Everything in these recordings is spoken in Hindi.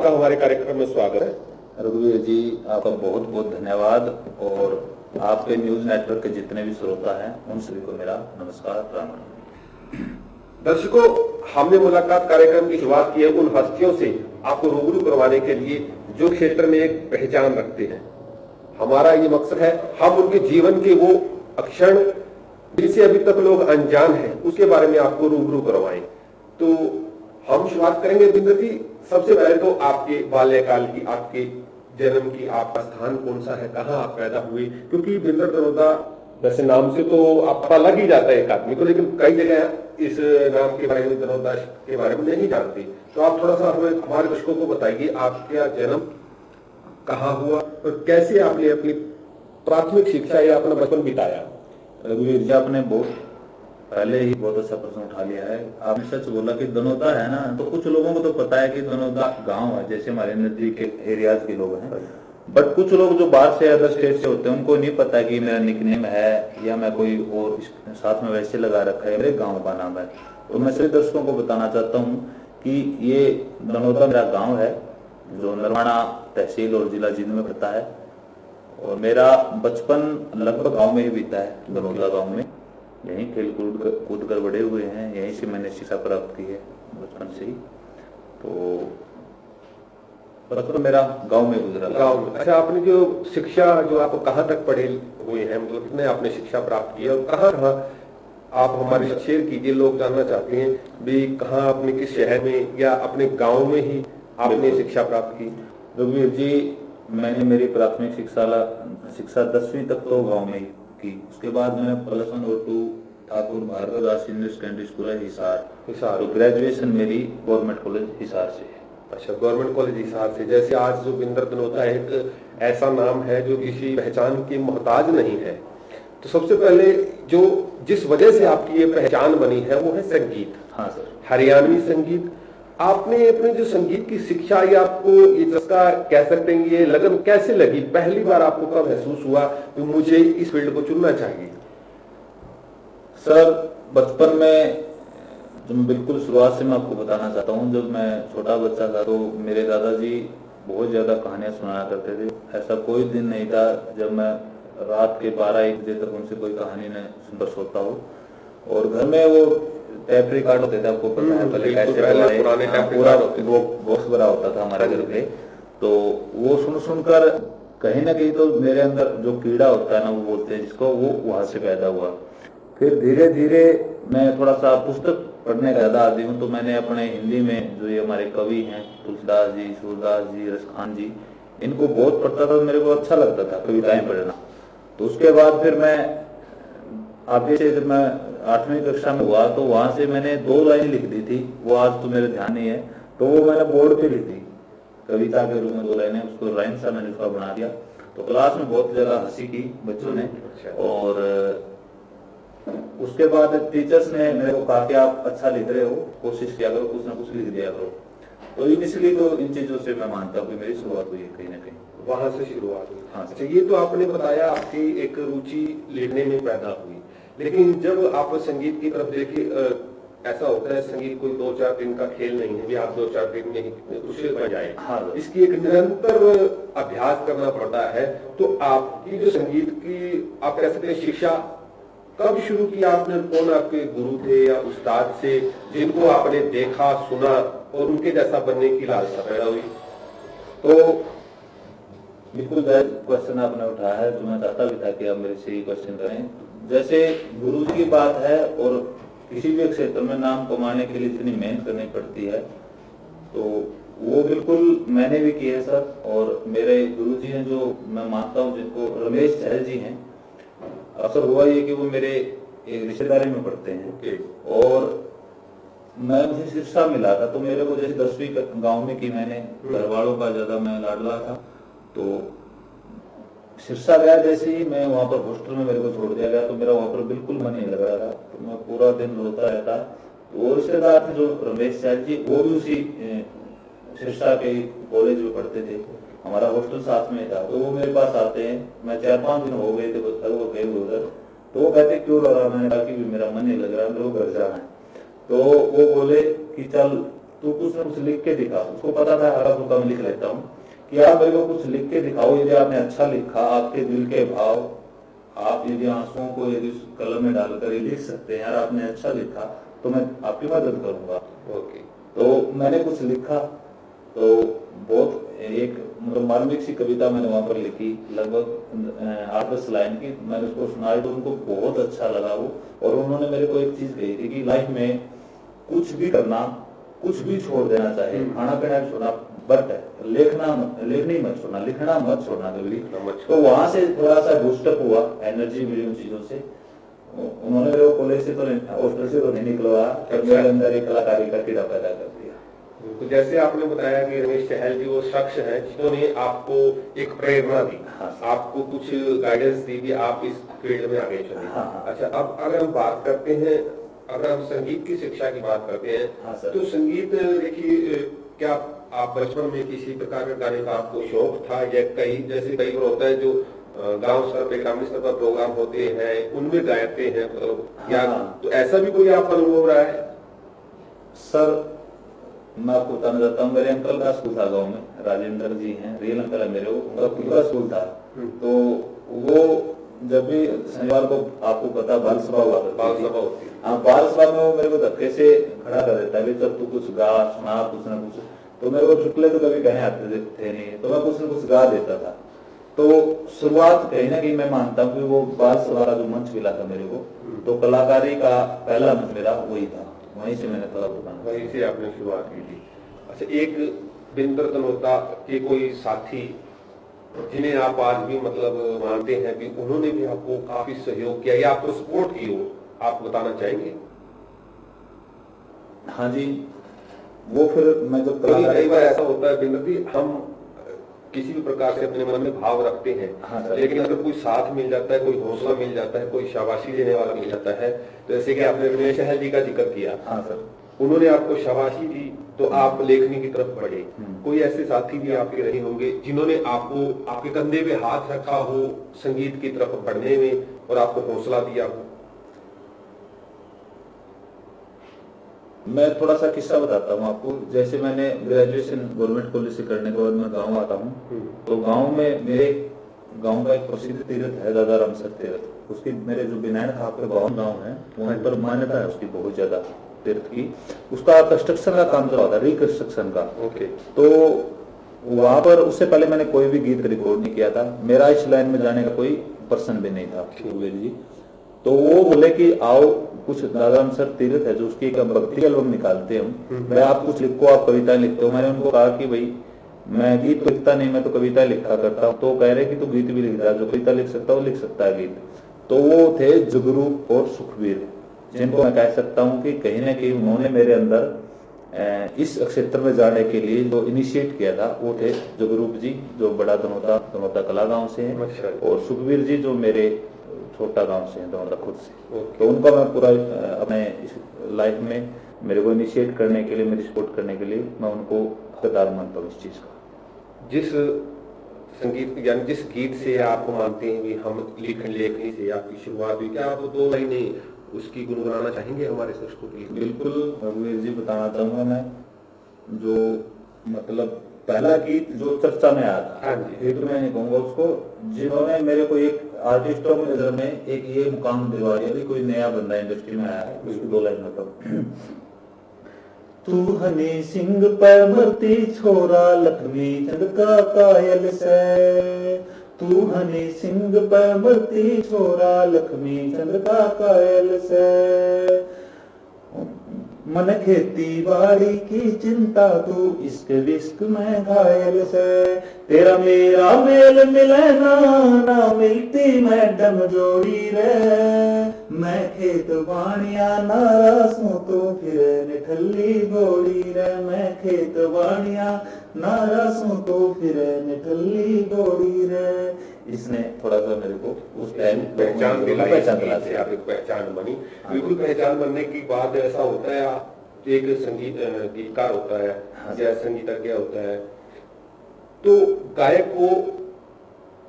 आपका हमारे कार्यक्रम में स्वागत है। रघुवीर जी, आपका बहुत बहुत धन्यवाद और आपके न्यूज नेटवर्क के जितने भी श्रोता हैं उन सभी को मेरा नमस्कार राम राम। दर्शकों, हमने मुलाकात कार्यक्रम की शुरुआत की है उन हस्तियों से आपको रूबरू करवाने के लिए जो क्षेत्र में एक पहचान रखते हैं। हमारा ये मकसद है हम उनके जीवन के वो अक्षण जिनसे अभी तक लोग अनजान हैं उसके बारे में आपको रूबरू करवाएं। तो हम शुरुआत करेंगे बिंदु जी, सबसे पहले तो आपके बाल्यकाल की, आपके जन्म की, आपका स्थान कौन सा है, कहाँ आप पैदा हुए? क्योंकि बिंदर दनोदा वैसे नाम से तो आप पता लग ही जाता है एक आदमी को, लेकिन कई जगह इस नाम के बारे में, दनोदा के बारे में नहीं जानते। तो आप थोड़ा सा हमें, हमारे दर्शकों को बताइए आपका जन्म कहाँ हुआ और कैसे आपने अपनी प्राथमिक शिक्षा या अपना बचपन बिताया? रघुवीर जी, आपने बहुत पहले ही बहुत अच्छा प्रश्न उठा लिया है। आपने सच बोला कि दनोदा है ना, तो कुछ लोगों को तो पता है कि दनोदा गांव है, जैसे हमारे नजदीक के एरियाज के लोग हैं, बट कुछ लोग जो बाहर से अदर स्टेट से होते हैं उनको नहीं पता कि मेरा निकनेम है या मैं कोई और साथ में वैसे लगा रखा है, मेरे गाँव का नाम है। तो मैं सभी दर्शकों को बताना चाहता हूँ कि ये दनोदा मेरा गाँव है जो नरवाना तहसील और जिला जींद में पड़ता है, और मेरा बचपन लगभग गांव में ही बीता है, दनोदा गांव में। यहीं खेल कूद कर बड़े हुए हैं, यहीं से मैंने शिक्षा प्राप्त की है बचपन से ही। तो बचपन मेरा गांव में गुजरा। गाँव में। अच्छा, आपने जो शिक्षा, जो आप कहाँ तक पढ़े हुए हैं, मतलब कितने आपने शिक्षा प्राप्त की है और कहाँ कहाँ आप हमारे शेयर कीजिए, लोग जानना चाहते हैं भी कहाँ आपने, किस शहर में या अपने गाँव में ही आपने शिक्षा प्राप्त की? रघुवीर जी, मैंने मेरी प्राथमिक शिक्षा 10वीं तक तो गांव में ही की। उसके बाद मैंने +1 और 2 ठाकुर भार्गव दास सीनियर सेकेंडरी स्कूल है हिसार। तो ग्रेजुएशन मेरी गवर्नमेंट कॉलेज हिसार से है। अच्छा, गवर्नमेंट कॉलेज हिसार से। जैसे आज जो बिंदर दनोदा एक ऐसा नाम है जो किसी पहचान की मोहताज नहीं है, तो सबसे पहले जो जिस वजह से आपकी ये पहचान बनी है वो है संगीत। हाँ सर, हरियाणवी संगीत। आपने अपने जो संगीत की शिक्षा, या आपको ये चस्का कह सकते हैं, ये लगन कैसे लगी? पहली बार आपको कब महसूस हुआ कि मुझे इस फील्ड को चुनना चाहिए? सर बचपन में, जो मैं बिल्कुल शुरुआत से मैं आपको बताना चाहता हूँ, जब मैं छोटा बच्चा था तो मेरे दादाजी बहुत ज्यादा कहानियां सुनाया करते थे। ऐसा कोई दिन नहीं था जब मैं रात के 12-1 बजे तक उनसे कोई कहानी न सुनकर सोता हो। और घर में वो टेप रिकॉर्ड होते थे, आपको पता है पहले कैसे पुराने पूरा बॉक्स भरा होता था हमारे घर पे। तो वो सुन सुनकर कहीं ना कहीं तो मेरे अंदर जो कीड़ा होता है ना, वो बोलते हैं जिसको, वो वहां से पैदा हुआ। फिर धीरे धीरे मैं थोड़ा सा पुस्तक पढ़ने का ज्यादा आदी हूँ, तो मैंने अपने हिंदी में जो ये हमारे कवि हैं तुलसीदास जी, सूरदास जी, रसखान जी, इनको बहुत पढ़ता था। मेरे को अच्छा लगता था कविताएं पढ़ना। तो उसके बाद फिर मैं आगे से, जब मैं 8वीं कक्षा में हुआ तो वहां से मैंने 2 लाइन लिख दी थी, वो आज तो मेरे ध्यान नहीं है, तो वो मैंने बोर्ड पे लिख दी कविता के रूप में 2 लाइनें, उसको राइम सा मैंने उसका बना दिया। तो क्लास में बहुत ज्यादा हंसी की बच्चों ने, और उसके बाद टीचर्स ने मेरे को कहा कि आप अच्छा लिख रहे हो, कोशिश किया करो, कुछ ना कुछ लिख दिया करो। तो इनिशियली तो इन चीजों से मैं मानता हूँ कि मेरी शुरुआत हुई है कहीं ना कहीं, वहां से शुरुआत हुई। हाँ। अच्छा, ये तो आपने बताया आपकी एक रुचि लिखने में पैदा हुई, लेकिन जब आप संगीत की तरफ देखिए, ऐसा होता है संगीत कोई 2-4 दिन का खेल नहीं है भी आप 2-4 दिन में ही उसे बन जाए। हाँ। इसकी एक निरंतर अभ्यास करना पड़ता है। तो आपकी जो संगीत की, आप कह सकते हैं, शिक्षा कब शुरू की आपने? कौन आपके गुरु थे या उस्ताद से जिनको आपने देखा, सुना और उनके जैसा बनने की लालसा पैदा हुई? तो बिल्कुल क्वेश्चन आपने उठाया है, जो मैं चाहता भी था कि आप मेरे से ही क्वेश्चन करें। जैसे गुरु जी की बात है, और किसी भी क्षेत्र में नाम कमाने के लिए जितनी मेहनत करनी पड़ती है, तो वो बिल्कुल मैंने भी की है सर। और मेरे गुरु जी हैं जो मैं मानता हूँ, जिनको रमेश चहल जी हैं। अक्सर हुआ ये कि वो मेरे एक रिश्तेदारी में पढ़ते हैं, और मैं मुझे शिक्षा मिला था, तो मेरे को जैसे 10वीं गांव में की मैंने, घर वालों का ज्यादा मैं लाडला था, तो शिक्षा गया जैसे ही मैं वहां पर हॉस्टल में मेरे को छोड़ दिया गया, तो मेरा वहां पर बिल्कुल मन नहीं लग रहा था, तो मैं पूरा दिन रोता रहता। तो रिश्तेदार थे जो रमेश चहल जी, वो भी उसी शिक्षा के कॉलेज में पढ़ते थे, हमारा हॉस्टल साथ में था। तो वो मेरे पास आते हैं, मैं 4-5 दिन हो गए थे वो गए उधर, तो वो कहते क्यों रो रहा? मैंने कहा कि मेरा मन नहीं लग रहा, मेरे को घर जाना है। तो वो बोले कि चल तू कुछ न कुछ लिख के दिखा। उसको पता था हल्का फुल्का मैं लिख लेता हूँ कि आप मेरे को कुछ लिख के दिखाओ, यदि आपने अच्छा लिखा, आपके दिल के भाव, आप यदि आंसुओं को यदि कलम में डालकर ये लिख सकते हैं, यार आपने अच्छा लिखा तो मैं आपकी मदद करूंगा। ओके। तो मैंने कुछ लिखा, तो बहुत एक मतलब मार्मिक सी कविता मैंने वहां पर लिखी, लगभग 8-10 लाइन की। मैंने उसको सुनाई तो उनको बहुत अच्छा लगा वो, और उन्होंने मेरे को एक चीज कही थी कि लाइफ में कुछ भी करना, कुछ भी छोड़ देना चाहिए, खाना पीना भी छोड़ना, बट लेखनी मत छोड़ना, लिखना मत छोड़ना कभी। तो वहां से थोड़ा सा बूस्टअप हुआ, एनर्जी मिली उन चीजों से। उन्होंने मेरे को कॉलेज से तो हॉस्टल से तो नहीं निकलवाया, पर मेरे अंदर एक कलाकारी का कीड़ा पैदा कर दिया। तो जैसे आपने बताया कि रमेश चहल जी वो शख्स हैं जिन्होंने आपको एक प्रेरणा दी, आपको कुछ गाइडेंस दी कि आप इस फील्ड में आगे चले। अच्छा, अब अगर हम बात करते हैं, अगर हम संगीत की शिक्षा की बात करते हैं, तो संगीत देखिए, क्या आप बचपन में किसी प्रकार के गाने का आपको शौक था, या कई जैसे कई बार होता है जो गांव स्तर पे, ग्रामीण स्तर पर प्रोग्राम होते हैं उनमें गाते हैं, या तो ऐसा भी कोई आपका अनुभव रहा है? सर मैं आपको बताना चाहता हूँ, मेरे अंकल का स्कूल था गांव में, राजेंद्र जी हैं, रियल अंकल है मेरे, उनका खुद का स्कूल था। तो वो जब भी शनिवार को, आपको पता बाल सभा हुआ, होती है, हाँ बाल सभा में वो मेरे को धक्के से खड़ा कर देता है, चल तू कुछ गा, सुना कुछ ना कुछ। तो मेरे को चुटले तो कभी कहने आते थे नहीं, तो मैं कुछ न कुछ गा देता था। तो शुरुआत कहीं ना कहीं मैं मानता हूँ कि वो बाल सभा का जो मंच मिला था मेरे को, तो कलाकारी का पहला मंच मेरा वही था, वहीं से मैंने कला बनाना, वहीं से आपने शुरुआत की थी। अच्छा, एक बिंदर तनोता के कोई साथी जिन्हें आप आज भी मतलब मानते हैं कि उन्होंने भी आपको काफी सहयोग किया या आपको सपोर्ट की हो, आप बताना चाहेंगे? हाँ जी, वो फिर मैं जब कई बार ऐसा होता है बिंदर जी, हम किसी भी प्रकार से अपने मन में भाव रखते हैं, हाँ लेकिन अगर कोई साथ मिल जाता है, कोई हौसला मिल जाता है, कोई शाबाशी देने वाला मिल जाता है, तो जैसे कि आपने रमेश चहल जी का जिक्र किया, हाँ सर, उन्होंने आपको शाबाशी दी तो आप लेखनी की तरफ बढ़े। कोई ऐसे साथी भी आपके रहे होंगे जिन्होंने आपको आपके कंधे पे हाथ रखा हो संगीत की तरफ बढ़ने में और आपको हौसला दिया हो? मैं थोड़ा सा किस्सा बताता हूँ आपको। जैसे मैंने ग्रेजुएशन गवर्नमेंट कॉलेज से करने के बाद मैं गांव आता हूँ, तो गांव में मेरे गांव का एक प्रसिद्ध तीर्थ है दादा रामसर तीर्थ। उसकी मेरे जो बिनायन खाप के गाँव है वहाँ पर मान्यता है उसकी बहुत ज्यादा तीर्थ की। उसका कंस्ट्रक्शन का काम चल रहा था, रिकंस्ट्रक्शन का। ओके। तो वहां पर उससे पहले मैंने कोई भी गीत रिकॉर्ड नहीं किया था, मेरा इस लाइन में जाने का कोई पर्सन भी नहीं था जी। तो वो बोले कि आओ कुछ दादा सर तीर्थ है जो उसकी एक भक्ति एल्बम निकालते हैं, मैं आप कुछ लिखो, आप कविताएं लिखते हो। मैंने उनको कहा कि भाई मैं गीत तो लिखता नहीं, मैं तो कविताएं लिखा करता हूँ। तो कह रहे कि तू गीत भी लिख रहा है, जो कविता लिख सकता है वो लिख सकता है गीत। तो वो थे जुगरू और सुखबीर, जिनको मैं कह सकता हूँ कि कहीं ना कहीं उन्होंने मेरे अंदर इस क्षेत्र में जाने के लिए जो इनिशिएट किया था वो थे जुगरूप जी, जो बड़ा दनौता कला गांव से हैं, और सुखबीर जी जो मेरे छोटा गांव से हैं, दनौता खुद से। तो उनका मैं पूरा अपने लाइफ में मेरे को इनिशिएट करने के लिए, मेरी सपोर्ट करने के लिए मैं उनको हकदार मानता हूँ इस चीज का। जिस संगीत यानी जिस गीत से आप मानते हैं कि हम लेखनी से आपकी शुरुआत हुई, क्या आप 2 महीने उसकी गुनगुनाना चाहेंगे हमारे दर्शकों के लिए? बिल्कुल रघुवीर जी, बताना चाहूंगा मैं। जो मतलब पहला गीत जो चर्चा में आया था, हिट में नहीं कहूंगा उसको, जिन्होंने मेरे को एक आर्टिस्टों में नजर में एक ये मुकाम दिलवाया, यदि कोई नया बंदा इंडस्ट्री में आया है उसकी 2 लाइन मतलब, तू हनी सिंह पर मरती छोरा लक्ष्मी चंद का कायल से, तू हनी सिंह पर मरती छोरा लक्ष्मी चंद का कायल से, मन खेती बाड़ी की चिंता तू इश्क विश्क में घायल से, तेरा मेरा मेल मिले ना मिलती मैडम जोड़ी रे, मैं खेत बाणिया नारासों तो फिर निठल्ली घोड़ी रे, मैं खेत बाणिया नारासों तो फिर निठल्ली घोड़ी रे। इसने थोड़ा सा मेरे को उस टाइम पहचान दिलाई, पहचान बनी। बिल्कुल पहचान बनने की बात ऐसा होता है, एक संगीत गीतकार होता है या संगीतज्ञ होता है, तो गायक को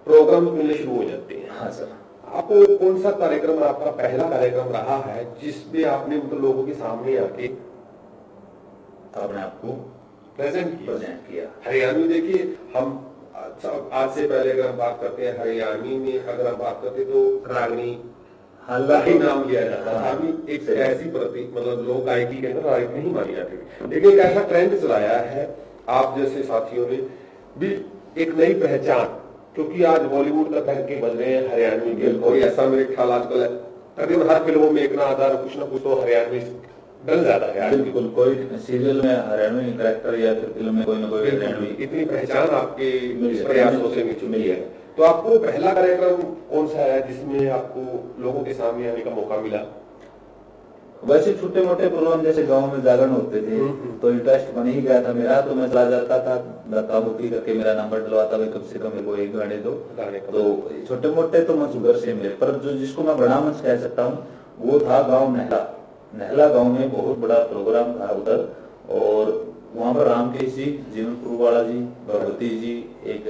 प्रोग्राम मिलने शुरू हो जाते हैं। हाँ सर। आपको कौन सा कार्यक्रम आपका पहला कार्यक्रम रहा है जिसमें आपने मतलब लोगों के सामने आके अपने आप को प्रेजेंट किया। हरियाणवी देखिए, हम आज से पहले अगर हम बात करते हैं हरियाणवी में, अगर हम बात करते तो रागनी ही नाम लिया जाता था। एक ऐसी प्रतीक मतलब लोक गायकी के अंदर राग नहीं मानी जाती थी, लेकिन एक ऐसा ट्रेंड चलाया है आप जैसे साथियों ने भी, एक नई पहचान, क्योंकि आज बॉलीवुड तक के बज रहे हैं हरियाणवी के, और ऐसा मेरे ख्याल आजकल तकरीबन हर फिल्मों में एक ना आधार कुछ ना कुछ तो हरियाणवी डल जाता है। बिल्कुल, कोई सीरियल में हरियाणवी कैरेक्टर या फिर फिल्म में कोई ना कोई हरियाणवी। इतनी पहचान आपके इस प्रयासों से मिली है। तो आपको पहला कार्यक्रम कौन सा है जिसमें आपको लोगों के सामने आने का मौका मिला? वैसे छोटे मोटे प्रोग्राम जैसे गांव में जागरण होते थे तो इंटरेस्ट बन ही गया था मेरा, तो मैं चला जाता था धक्का-मुक्की करके मेरा नंबर डलवाता था, कम से कम मेरे को एक गाने दो। तो छोटे मोटे तो मंच घर से मिले, पर जो जिसको मैं बड़ा मंच कह सकता हूँ वो था गाँव नहला गांव में बहुत बड़ा प्रोग्राम था उधर, और वहाँ पर रामकेश जी, जीवनपुर वाला जी, भगवती जी, एक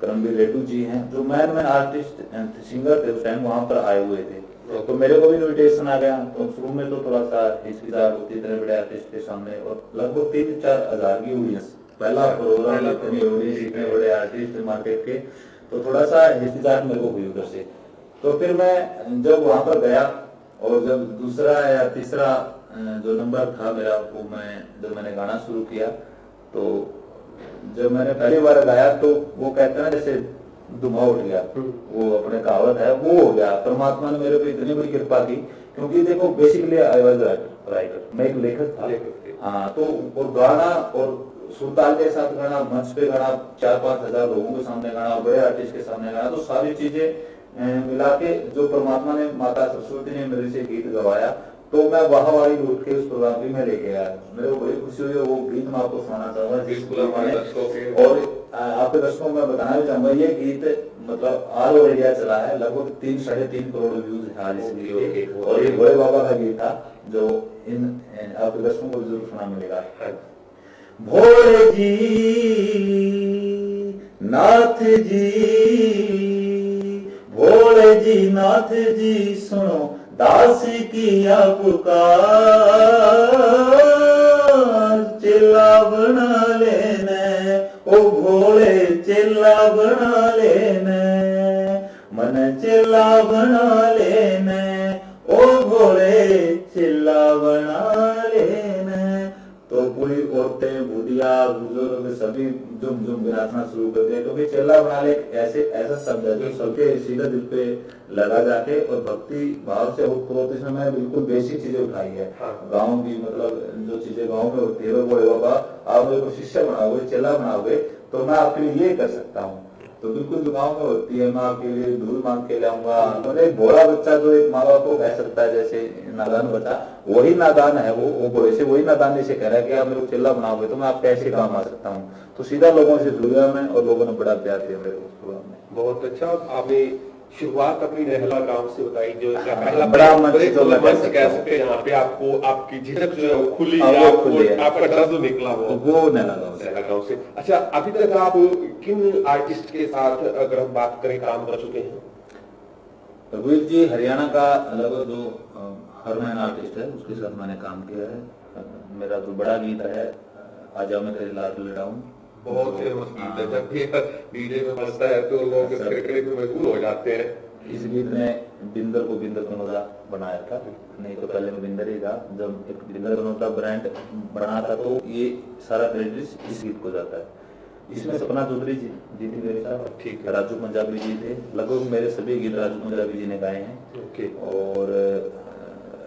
करमवीर रेड्डू जी हैं जो मैन आर्टिस्ट सिंगर थे उस टाइम, वहाँ पर आए हुए थे। तो मेरे को भी इन्विटेशन आ गया। तो शुरू में तो थोड़ा सा हिचकिचाहट होती, इतने बड़े आर्टिस्ट के सामने, और लगभग 3-4 हजार की ऑडियंस, पहला प्रोग्राम, इतनी ऑडियंस, इतने बड़े आर्टिस्ट मार्केट के, तो थोड़ा सा हिचकिचाहट मेरे को हुई उधर से। तो फिर मैं जब वहां पर गया और जब दूसरा या तीसरा जो नंबर था मेरा, वो जब मैंने गाना शुरू किया, तो जब मैंने पहली बार गाया तो वो कहते हैं जैसे दुमा उठ गया, वो अपने कहावत है वो हो गया। परमात्मा ने मेरे पे इतनी बड़ी कृपा की, क्योंकि देखो बेसिकली आई वाज राइटर, मैं एक लेखक था। हाँ, तो और गाना और सुरताल के साथ गाना, मंच पे गाना, 4-5 हजार लोगों के सामने गाना, बड़े आर्टिस्ट के सामने गाना, तो सारी चीजें मिला के जो परमात्मा ने, माता सरस्वती ने मेरे से गीत गवाया, तो मैं वाह वाही लूट के उस प्रोग्राम भी मैं लेके आया। मेरे को बड़ी खुशी हुई, वो गीत मैं आपको सुनाना चाहूंगा। और आपके दर्शकों को मैं बताना भी चाहूंगा, ये गीत मतलब ऑल ओवर इंडिया चला है, लगभग 3-3.5 करोड़ व्यूज है आज इस वीडियो के, और ये बड़े बाबा का गीत था जो इन आपके दर्शकों को जरूर सुना मिलेगा। भोले जी नाथ जी, भोले जी नाथ जी सुनो दास किया पुकार, चेला बना लेना ओ भोले, चेला बना लेना मन, चेला बना लेना ओ भोले, चेला बना लेना। तो पूरी औरतें, बुढ़िया, बुजुर्ग सभी झुम नाचना शुरू कर दिया, क्योंकि चेला बना ले ऐसा शब्द है जो सबके सीधे दिल पे लगा जाके, और भक्ति भाव से उत्प्रोत इसमें मैं बिल्कुल बेसिक चीजें उठाई है। गाँव की मतलब जो चीजें गाँव में होती है, बोले बाबा आप मेरे को शिष्य बनाओगे, चेला बनाओगे तो मैं आपके लिए ये कर सकता हूँ। तो बिल्कुल जो गाँव में होती है, मैं आपके लिए धूल मांग के लाऊंगा। मतलब एक भोला बच्चा जो एक माँ बाप को कह सकता है, जैसे नादान बच्चा, वही नादान है वो बोले से वही नादान से कह रहा है कि आप मेरे को चेला बनाओगे तो मैं आपके ऐसे काम आ सकता हूँ। तो सीधा लोगों से जुड़ गया मैं, और लोगों ने बड़ा प्यार दिया मेरे को। बहुत अच्छा। आपने शुरुआत अपनी नहला गांव से बताई, जो पहला बड़ा मंच कह सकते हैं, यहाँ पे आपको आपकी झिझक जो है वो खुली, आपका डर जो निकला वो नहला गांव से। अच्छा, अभी तक आप किन आर्टिस्ट के साथ अगर हम बात करें काम कर चुके हैं? रघुवीर जी हरियाणा का लगभग जो हरमैन आर्टिस्ट है उसके साथ मैंने काम किया है। मेरा जो बड़ा गीत है आजा मैं तेरे लाल लड़ाऊं, बहुत फेमस गीत है, जब भी डीजे में बजता है तो लोग किरकिरे में मजबूर हो जाते हैं। इस गीत ने बिंदर को बिंदर कनौजा बनाया था, नहीं तो पहले में बिंदर ही था। जब एक बिंदर कनौजा ब्रांड बना था तो ये सारा क्रेडिट इस गीत को जाता है। इसमें सपना चौधरी जी थी मेरे साथ, ठीक है, राजू पंजाबी जी थे, लगभग मेरे सभी गीत राजू पंजाबी जी ने गाए हैं। और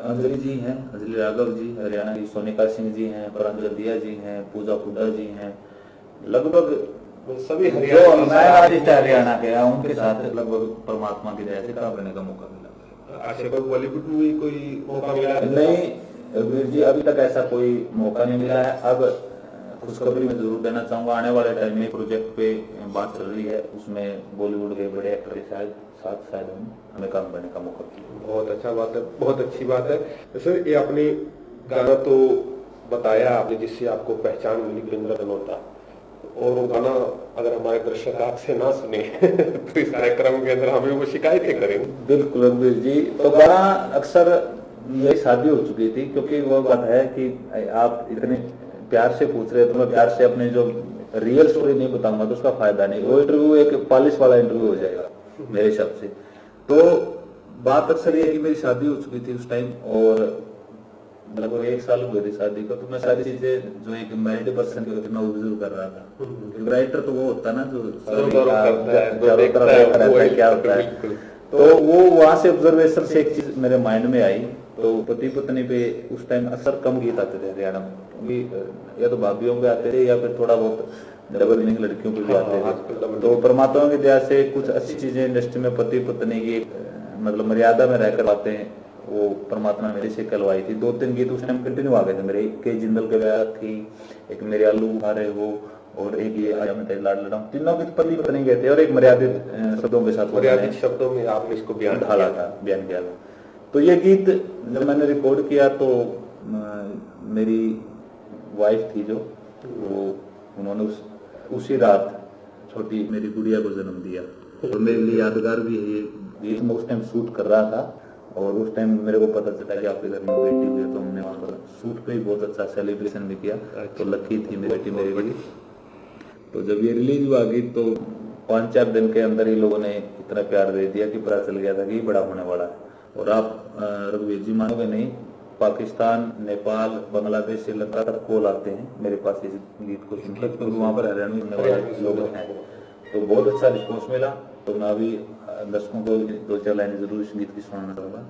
अंजलि जी हैं, अंजलि राघव जी हरियाणा की, सोनिका सिंह जी हैं, परांजल दिया जी हैं, पूजा हुड्डा जी हैं, लगभग सभी हरियाणा के, उनके साथ लगभग परमात्मा की दया से काम करने का मौका मिला। अच्छा, बॉलीवुड में भी कोई मौका मिला? नहीं रघुवीर जी, अभी तक ऐसा कोई मौका नहीं मिला है। अब खुशखबरी में जरूर देना चाहूंगा, आने वाले टाइम में प्रोजेक्ट पे बात चल रही है, उसमें बॉलीवुड के बड़े एक्टर के साथ शायद हमें काम करने का मौका मिला। बहुत अच्छा बात है, बहुत अच्छी बात है। तो सर, ये आपने गाना तो बताया आपने जिससे आपको पहचान मिली, बिंदर कनौजा, और वो गाना अगर हमारे दर्शक आपसे ना सुने तो इस कार्यक्रम के अंदर हमें वो शिकायतें करेंगे। बिल्कुल रघुवीर जी, तो गाना अक्सर मेरी शादी हो चुकी थी, क्योंकि वो बात है कि आप इतने प्यार से पूछ रहे तो मैं प्यार से अपने जो रियल स्टोरी नहीं बताऊंगा तो उसका फायदा नहीं। वो इंटरव्यू एक पॉलिश वाला इंटरव्यू हो जाएगा मेरे हिसाब से। तो बात अक्सर ये है कि मेरी शादी हो चुकी थी उस टाइम और लगभग 1 साल हुए थे शादी को। तो मैं सारी चीजें जो एक मैरिड पर्सन के मैं ऑब्जर्व कर रहा था। राइटर तो वो होता है ना जो क्या होता है, तो वो वहां से ऑब्जर्वेशन से एक चीज मेरे माइंड में आई। तो पति पत्नी पे उस टाइम अक्सर कम गीत आते थे हरियाणा में, या तो भाभीयों पे आते थे या फिर थोड़ा बहुत डबल मीनिंग लड़कियों पे भी आते थे। तो परमात्मा की दया से कुछ अच्छी चीजें इंडस्ट्री में पति पत्नी की मतलब मर्यादा में रहकर बातें वो परमात्मा मेरे से करवाई थी। 2-3 गीत उस टाइम कंटिन्यू आ गए थे मेरे। के जिंदल के ब्याह थी, एक मेरे आलू बुखारे हो, और एक ये आजा मैं तेरे लाड लड़ा, तीनों गीत पति पत्नी गए थे और एक मर्यादित शब्दों के साथ, मर्यादित शब्दों में आपने इसको बयान किया था। तो ये गीत जब मैंने रिकॉर्ड किया तो मेरी वाइफ थी जो वो उन्होंने उसी रात छोटी मेरी गुड़िया को जन्म दिया। और मेरे लिए यादगार भी है ये गीत। मैं उस टाइम शूट कर रहा था और उस टाइम मेरे को पता चला कि आपके घर में बेटी हुई है, तो हमने वहाँ पर शूट पे ही बहुत अच्छा सेलिब्रेशन भी किया। तो लकी थी मेरी बेटी मेरे लिए। तो जब ये रिलीज हुआ गीत तो 5-4 दिन के अंदर ही लोगों ने इतना प्यार दे दिया कि पता चल गया था कि ये बड़ा होने वाला है। और आप रघुवीर जी मानोगे नहीं, पाकिस्तान, नेपाल, बांग्लादेश, श्रीलंका तक कॉल आते हैं मेरे पास इस गीत को सुनकर, क्योंकि वहाँ पर हरियाणा में वाले लोग हैं। तो बहुत अच्छा रिस्पॉन्स मिला। तो मैं अभी दर्शकों को 2-4 लाइनें जरूर इस गीत की सुनाना चाहूंगा।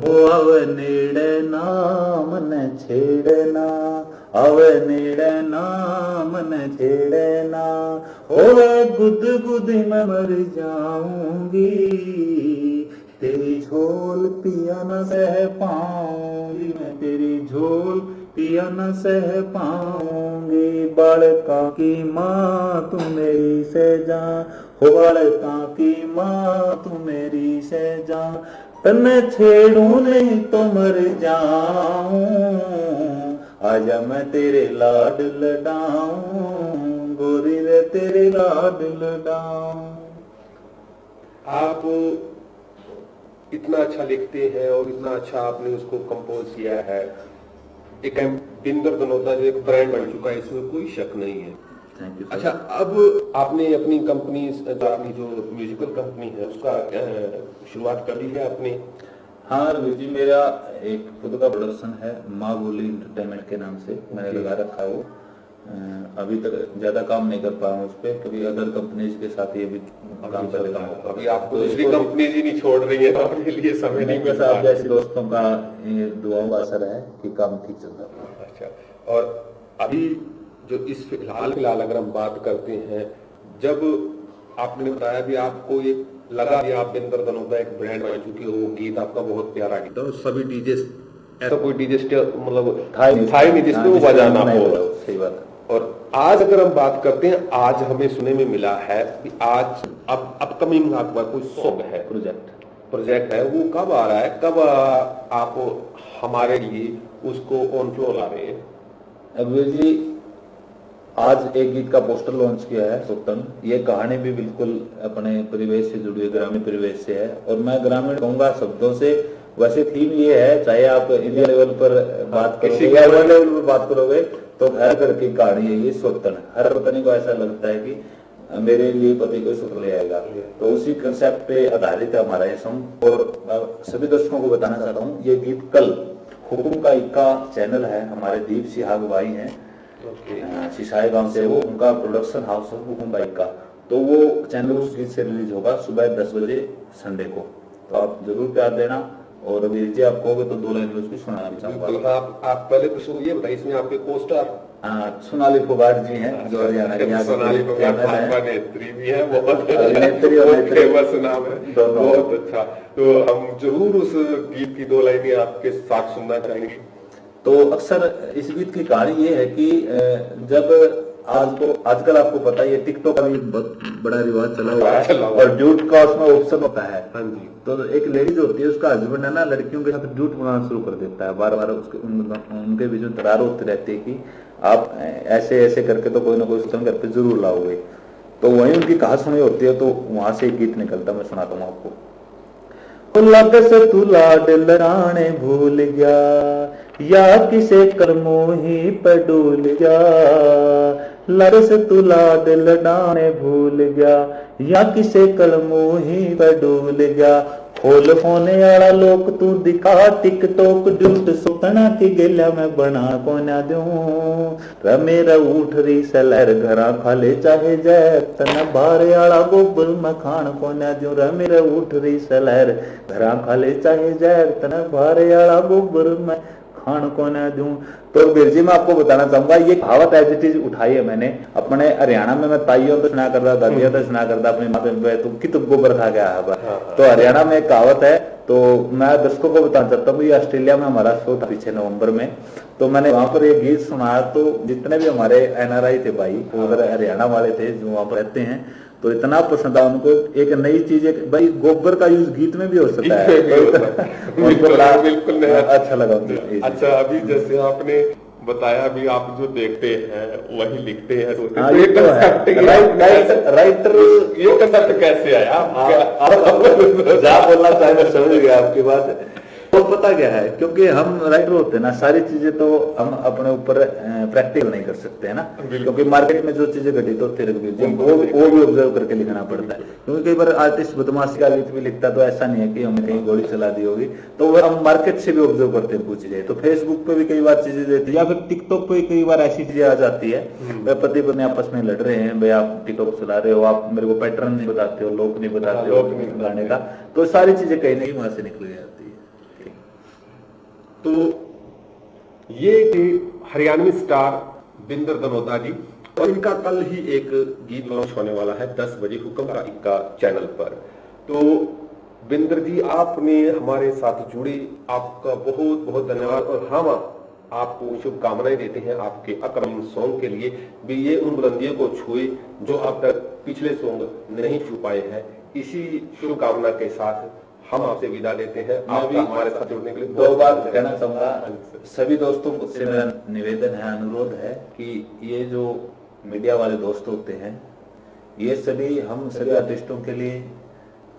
हो आवे नेड़े ना मन छेड़ना, आवे नेड़े ना मन छेड़ना, होवे गुद गुद में मर जाऊंगी, तेरी झोल पिया न सह पाऊंगी, मैं तेरी झोल पिया न सह पाऊंगी। बालका की माँ तू मेरी सहजा, हो बालका की माँ तू मेरी सहजा, तन छेड़ू नहीं तो मर जाऊं, आजा मैं तेरे लाड लडाऊं, गोरी रे तेरे लाड लडाऊं। आप इतना अच्छा लिखते हैं और इतना अच्छा आपने उसको कंपोज किया है। एक बिंदर दनोदा जो एक ब्रांड बन चुका है, इसमें कोई शक नहीं है। अच्छा, अब आपने अपनी कंपनी, अपनी जो म्यूजिकल कंपनी है उसका शुरुआत कर दी है आपने? हाँ रवि जी, मेरा एक खुद का प्रोडक्शन है, माँ बोली एंटरटेनमेंट के नाम से मैंने लगा रखा है। वो अभी तक ज्यादा काम नहीं कर पाया उस पर, क्योंकि अदर कंपनीज के साथ ये भी काम चलेगा। अभी आपको दूसरी कंपनी ही नहीं छोड़ रही है, तो आपके लिए समय नहीं मिल रहा। जैसे दोस्तों का दुआओं का असर है कि काम ठीक चल रहा है। अच्छा, और अभी जो इस फिलहाल अगर हम बात करते हैं, जब आपने बताया भी आपको एक लगा कि आप बिंदर दनोदा एक ब्रांड बन चुके हो, गीत आपका बहुत प्यारा गीत है, सभी डीजे ऐसा कोई डीजे मतलब था नहीं जिसको वो बजाना हो। सही बात है। और आज अगर हम बात करते हैं, आज हमें सुनने में मिला है कि आज अब अपकमिंग आपका कोई सॉन्ग है, प्रोजेक्ट है, वो कब आ रहा है, कब आप हमारे लिए उसको ऑन फ्लोर ला रहे हैं? अभी जी आज एक गीत का पोस्टर लॉन्च किया है सुल्तान। ये कहानी भी बिल्कुल अपने परिवेश से जुड़ी है, ग्रामीण परिवेश से है। और मैं ग्रामीण कहूंगा शब्दों से, वैसे थीम ये है, चाहे आप इंडिया लेवल पर बात करोगे या वर्ल्ड लेवल पर बात करोगे, तो हर घर की कहानी है ये सुल्तान। हर पत्नी को ऐसा लगता है कि मेरे लिए पति को सुख ले आएगा। तो उसी कंसेप्ट पे आधारित है हमारा ये सॉन्ग। और सभी दर्शकों को बताना चाहता हूँ, ये गीत कल हुकुम का इक्का चैनल है, हमारे दीप सिहाग भाई हैं सिसाई गांव से, वो उनका प्रोडक्शन हाउस है हुकुम का इक्का। तो वो चैनल उस गीत से रिलीज होगा सुबह 10 बजे संडे को। तो आप जरूर प्यार देना। और अभी जी आप कहोगे तो 2 लाइन उसकी सुनाना भी चाहूंगा। आप पहले कुछ ये बताइए, इसमें आपके कोस्टार सोनाली फोगाट जी हैं, जो हरियाणा की सोनाली फोगाट नेत्री भी है, बहुत फेमस नाम है, बहुत अच्छा। तो हम जरूर उस गीत की 2 लाइनें आपके साथ सुनना चाहेंगे। तो अक्सर इस गीत की कहानी ये है कि जब आजकल आपको पता है ये टिकटॉक का भी बहुत बड़ा रिवाज चला हुआ है, और ड्यूट का उसमें ऑप्शन होता है। हाँ जी। तो एक लेडीज होती है, उसका हस्बैंड है ना, लड़कियों के साथ ड्यूट बनाना शुरू कर देता है। बार बार उनके बीच में दरार होती रहती है कि आप ऐसे ऐसे करके तो कोई ना कोई सिस्टम घर पे जरूर लाओगे। तो वही उनकी कहानी सुनी होती है, तो वहां से एक गीत निकलता, मैं सुनाता हूँ आपको। लग से तू लाड लड़ाने भूल गया, या किसे कर्मोही पर डूल गया, लरस तू लाड लडाने भूल गया, या किसे कलमोही पर डूल गया, खोल होने वाला लोक तू दिखा टिकटॉक ड्यूट सुतना की गेल्या मैं बना कोना दूं, मेरा उठ रही सलर घरा खाले चाहे जय तना बारे आला गोबर मखान कोना दूं, मेरा उठ रही सलर घरा खाले चाहे जय तना बारे आला गोबर मैं खान को न दूं। तो वीर जी मैं आपको बताना चाहूंगा, ये कहावत एज इट इज उठाई है मैंने अपने हरियाणा में। मैं ताइयों तो सुना करता, दादियों तो सुना करता, अपनी माता तुम की तुम गोबर खा गया है। तो हरियाणा में एक कहावत है, तो मैं दर्शकों को बताना चाहता हूँ, ये ऑस्ट्रेलिया में हमारा शो था पीछे नवंबर में, तो मैंने वहां पर ये गीत सुना। तो जितने भी हमारे एनआरआई थे भाई, उधर हरियाणा वाले थे जो वहां पर रहते हैं, तो इतना पसंद आया उनको। एक नई चीज है भाई, गोबर का यूज गीत में भी हो सकता है, बिल्कुल अच्छा लगा। अच्छा, अभी जैसे आपने बताया भी, आप जो देखते हैं वही लिखते हैं, राइटर ये कंसेप्ट कैसे आया? जहाँ बोलना चाहे मैं समझ गया आपकी बात। तो पता क्या है, क्योंकि हम राइटर होते हैं ना, सारी चीजें तो हम अपने ऊपर प्रैक्टिकल नहीं कर सकते है ना, क्योंकि मार्केट में जो चीजें घटित होती है वो भी ऑब्जर्व करके लिखना पड़ता है। क्योंकि कई बार आर्टिस्ट बदमाशी का गीत भी लिखता है, तो ऐसा नहीं है कि हमने कहीं गोली चला दी होगी, तो हम मार्केट से भी ऑब्जर्व करते हैं कुछ चीजें। तो फेसबुक पे भी कई बार चीजें देती है, या फिर टिकटॉक पे कई बार ऐसी चीजें आ जाती है, पति पत्नी आपस में लड़ रहे हैं, भाई आप टिकटॉक चला रहे हो, आप मेरे को पैटर्न नहीं बताते हो, लोक नहीं बताते हो गाने का, तो सारी चीजें कहीं नहीं वहां से निकल जाती है। तो ये थे हरियाणवी स्टार बिंदर दनोता जी, और इनका कल ही एक गीत लॉन्च होने वाला है 10 बजे हुक्म का इक्का चैनल पर। तो बिंदर जी, आपने हमारे साथ जुड़े, आपका बहुत बहुत धन्यवाद। और हम आपको शुभकामनाएं देते हैं आपके अपकमिंग सॉन्ग के लिए भी, ये उन बुलंदियों को छुए जो अब तक पिछले सॉन्ग नहीं छू पाए हैं। इसी शुभकामना के साथ हम आपसे विदा लेते हैं। आपका हमारे साथ जुड़ने के लिए दो बात कहना चाहूंगा, सभी दोस्तों से मेरा निवेदन है, अनुरोध है कि ये जो मीडिया वाले दोस्त होते हैं, ये सभी हम सभी आर्टिस्टों के लिए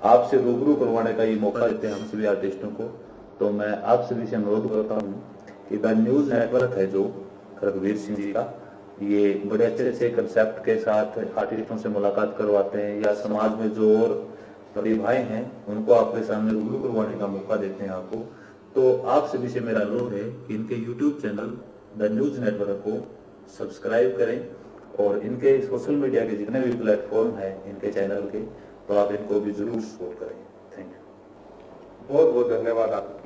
आपसे रूबरू करवाने का ये मौका देते हैं हम सभी आर्टिस्टों को। तो मैं आप सभी से अनुरोध करता हूँ कि द न्यूज नेटवर्क है जो रघुवीर सिंह जी का, ये बड़े अच्छे अच्छे कंसेप्ट के साथ आर्टिस्टों से मुलाकात करवाते हैं, या समाज में जो और प्रतिभाएं हैं उनको आपके सामने रूबरू करवाने का मौका देते हैं आपको। तो आप सभी से मेरा अनुरोध है कि इनके YouTube channel the news network को सब्सक्राइब करें, और इनके सोशल मीडिया के जितने भी प्लेटफॉर्म हैं इनके चैनल के, तो आप इनको भी जरूर सपोर्ट करें। थैंक यू, बहुत बहुत धन्यवाद आपका।